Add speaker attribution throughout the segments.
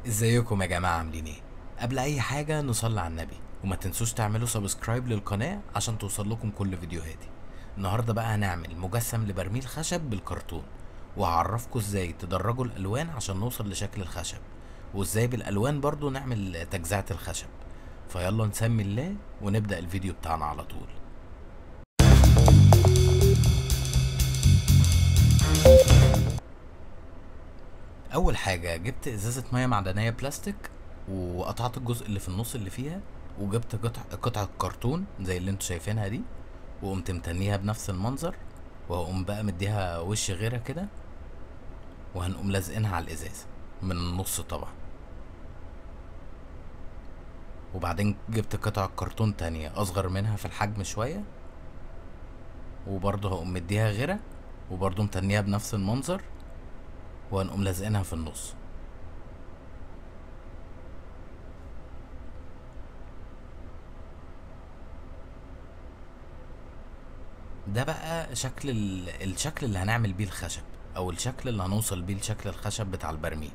Speaker 1: ازيكم يا جماعة عاملين ايه؟ قبل اي حاجة نصلي على النبي وما تنسوش تعملوا سبسكرايب للقناة عشان توصل لكم كل فيديوهاتي. النهاردة بقى هنعمل مجسم لبرميل خشب بالكرتون، وهعرفكم ازاي تدرجوا الالوان عشان نوصل لشكل الخشب، وازاي بالالوان برضو نعمل تجزئة الخشب. فيلا نسمي الله ونبدأ الفيديو بتاعنا على طول. اول حاجة جبت ازازة مية معدنية بلاستيك، وقطعت الجزء اللي في النص اللي فيها، وجبت قطعة كرتون زي اللي انتوا شايفينها دي، وقمت متنيها بنفس المنظر، وهقوم بقى مديها وش غيرة كده، وهنقوم لازقينها على الازازة من النص طبعا. وبعدين جبت قطعة كرتون تانية اصغر منها في الحجم شوية، وبرضه هقوم مديها غيرة، وبرضه متنيها بنفس المنظر، وهنقوم لازقينها في النص. ده بقى شكل الشكل اللي هنعمل بيه الخشب، او الشكل اللي هنوصل بيه لشكل الخشب بتاع البرميل.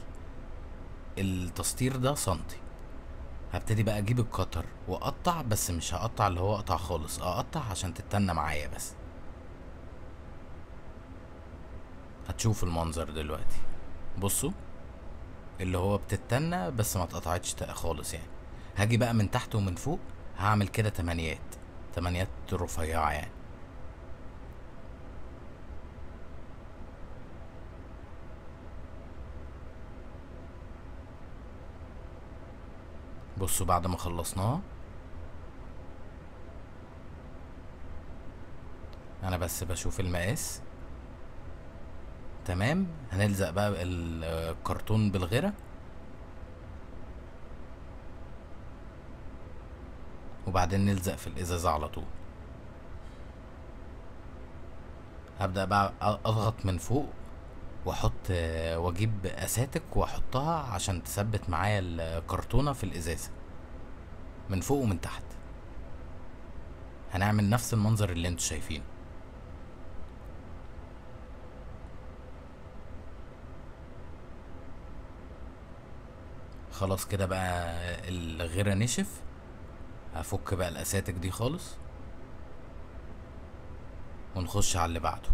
Speaker 1: التسطير ده سنتي. هبتدي بقى اجيب القطر واقطع، بس مش هقطع اللي هو قطع خالص، اقطع عشان تتنى معايا بس. هتشوف المنظر دلوقتي. بصوا، اللي هو بتتنى بس ما اتقطعتش خالص يعني. هاجي بقى من تحت ومن فوق، هعمل كده تمانيات، تمانيات رفيعة يعني. بصوا بعد ما خلصناها، انا بس بشوف المقاس تمام. هنلزق بقى الكرتون بالغيرة، وبعدين نلزق في الازازة على طول. هبدأ بقى اضغط من فوق، واحط واجيب اساتك واحطها عشان تثبت معايا الكرتونة في الازازة من فوق ومن تحت. هنعمل نفس المنظر اللي انتوا شايفينه. خلاص كده بقى الغيرة نشف. هفك بقى الاساتك دي خالص، ونخش على اللي بعده.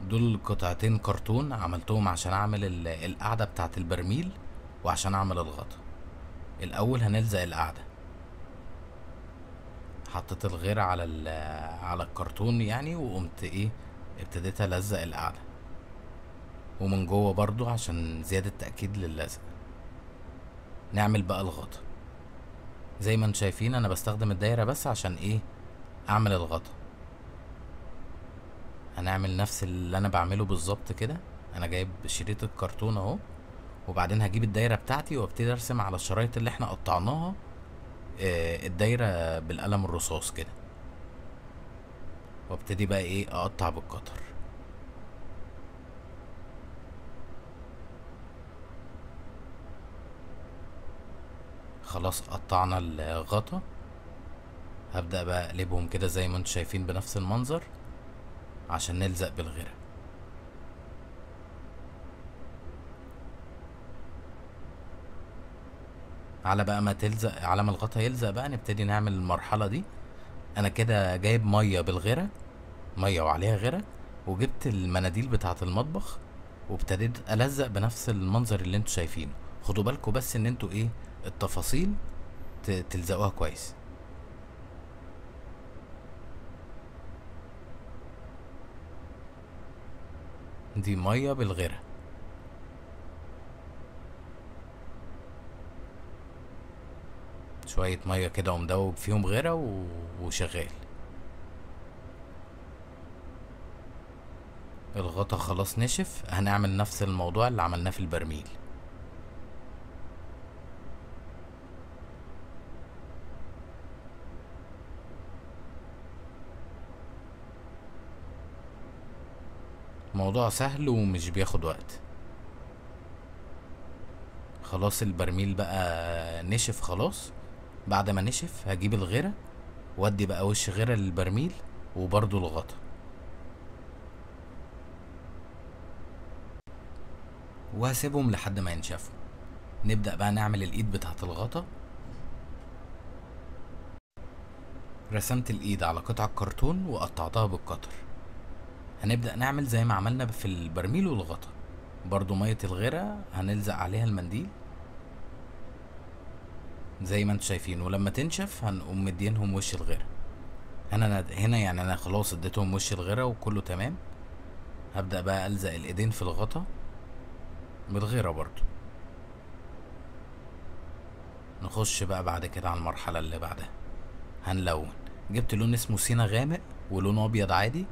Speaker 1: دول قطعتين كرتون عملتهم عشان اعمل القاعدة بتاعت البرميل، وعشان اعمل الغطا. الاول هنلزق القاعدة. حطيت الغيرة على على الكرتون يعني، وقمت ايه، ابتديت الزق القاعدة، ومن جوه برضو عشان زيادة تأكيد للزق. نعمل بقى الغطا. زي ما انتم شايفين انا بستخدم الدايرة بس عشان ايه، اعمل الغطا. هنعمل نفس اللي انا بعمله بالظبط كده. انا جايب شريط الكرتون اهو، وبعدين هجيب الدايرة بتاعتي وابتدي ارسم على الشرايط اللي احنا قطعناها الدايرة بالقلم الرصاص كده، وابتدي بقى ايه اقطع بالقطر. خلاص قطعنا الغطا. هبدأ بقى اقلبهم كده زي ما انتم شايفين بنفس المنظر عشان نلزق بالغيرة. على بقى ما تلزق، على ما الغطا يلزق بقى نبتدي نعمل المرحلة دي. انا كده جايب مية بالغيرة، مية وعليها غيرة، وجبت المناديل بتاعة المطبخ، وابتديت الزق بنفس المنظر اللي انتوا شايفينه. خدوا بالكم بس ان انتوا ايه، التفاصيل تلزقوها كويس. دي مية بالغيرة. شوية مية كده ومدوب فيهم غيرة وشغال. الغطا خلاص نشف. هنعمل نفس الموضوع اللي عملناه في البرميل. موضوع سهل ومش بياخد وقت. خلاص البرميل بقى نشف خلاص. بعد ما نشف هجيب الغيرة، وادي بقى وش غيرة للبرميل، وبرضو الغطا. وهسيبهم لحد ما ينشفوا. نبدأ بقى نعمل الايد بتاعة الغطا. رسمت الايد على قطعة كرتون وقطعتها بالقطر. هنبدأ نعمل زي ما عملنا في البرميل والغطا، برضو مية الغيرة هنلزق عليها المنديل زي ما انتوا شايفين، ولما تنشف هنقوم مدينهم وش الغيرة. هنا يعني انا خلاص اديتهم وش الغيرة وكله تمام. هبدأ بقى ألزق الايدين في الغطا بالغيرة برضو. نخش بقى بعد كده على المرحلة اللي بعدها، هنلون. جبت لون اسمه سينا غامق ولون ابيض عادي،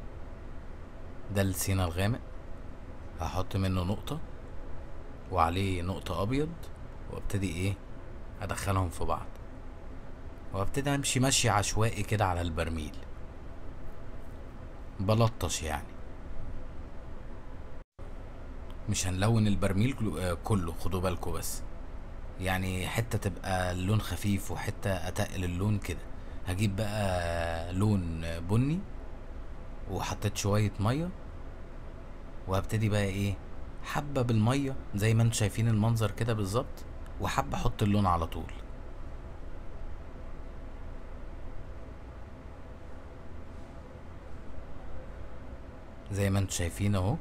Speaker 1: ده السينا الغامق. هحط منه نقطة وعليه نقطة ابيض، وابتدي ايه ادخلهم في بعض، وابتدي امشي مشي عشوائي كده على البرميل، بلطش يعني. مش هنلون البرميل كله، خدوا بالكوا بس، يعني حتة تبقى اللون خفيف وحتة اتقل اللون كده. هجيب بقى لون بني وحطيت شوية مية، وهبتدي بقى ايه حبة بالمية زي ما انتوا شايفين المنظر كده بالظبط، وحبة احط اللون على طول. زي ما انتوا شايفين اهو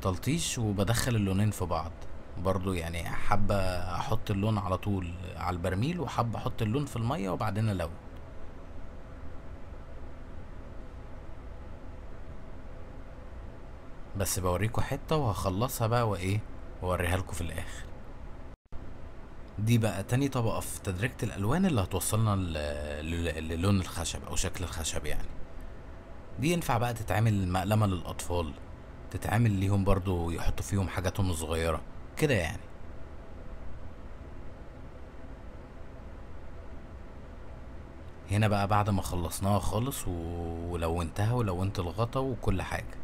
Speaker 1: تلطيش، وبدخل اللونين في بعض برضو، يعني حبة احط اللون على طول على البرميل، وحبة احط اللون في المية وبعدين الون. بس بوريكوا حتة وهخلصها بقى وايه واوريها لكم في الاخر. دي بقى تاني طبقة في تدريجة الالوان اللي هتوصلنا للون الخشب او شكل الخشب يعني. دي ينفع بقى تتعمل مقلمة للاطفال، تتعمل ليهم برضو يحطوا فيهم حاجاتهم الصغيرة كده يعني. هنا بقى بعد ما خلصناها خالص ولونتها ولونت الغطا وكل حاجة،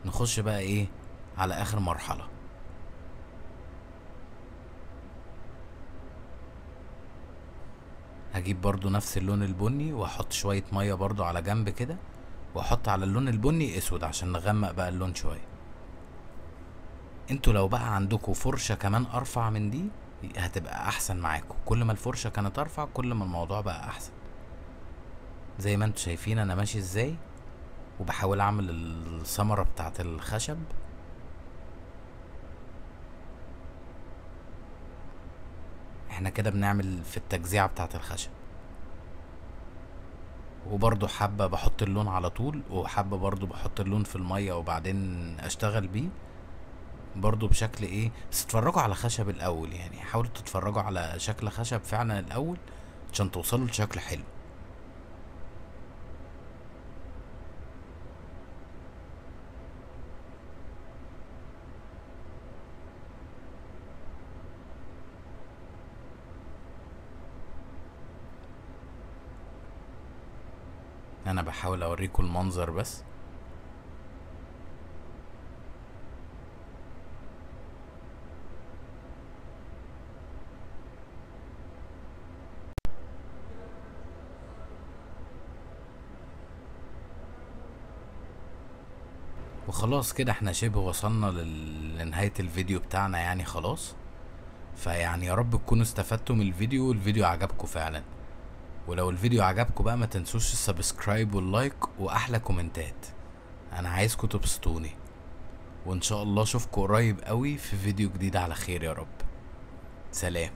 Speaker 1: نخش بقى ايه على اخر مرحلة. هجيب برضو نفس اللون البني واحط شوية مية برضو على جنب كده، واحط على اللون البني اسود عشان نغمق بقى اللون شوية. انتوا لو بقى عندكوا فرشة كمان ارفع من دي هتبقى احسن معاكوا، كل ما الفرشة كانت ارفع كل ما الموضوع بقى احسن. زي ما انتوا شايفين انا ماشي ازاي، وبحاول اعمل الثمرة بتاعت الخشب. احنا كده بنعمل في التجزيعة بتاعت الخشب، وبرضو حبة بحط اللون على طول، وحبة برضو بحط اللون في المية وبعدين اشتغل بيه برضو بشكل ايه. بس اتفرجوا على خشب الاول، يعني حاولوا تتفرجوا على شكل خشب فعلا الاول عشان توصلوا لشكل حلو. انا بحاول اوريكم المنظر بس. وخلاص كده احنا شبه وصلنا لنهاية الفيديو بتاعنا يعني خلاص. فيعني يا رب تكونوا استفدتوا من الفيديو والفيديو عجبكم فعلا. ولو الفيديو عجبكم بقى ما تنسوش السبسكرايب واللايك واحلى كومنتات، انا عايزكم تبسطوني. وان شاء الله اشوفكم قريب قوي في فيديو جديد على خير يا رب. سلام.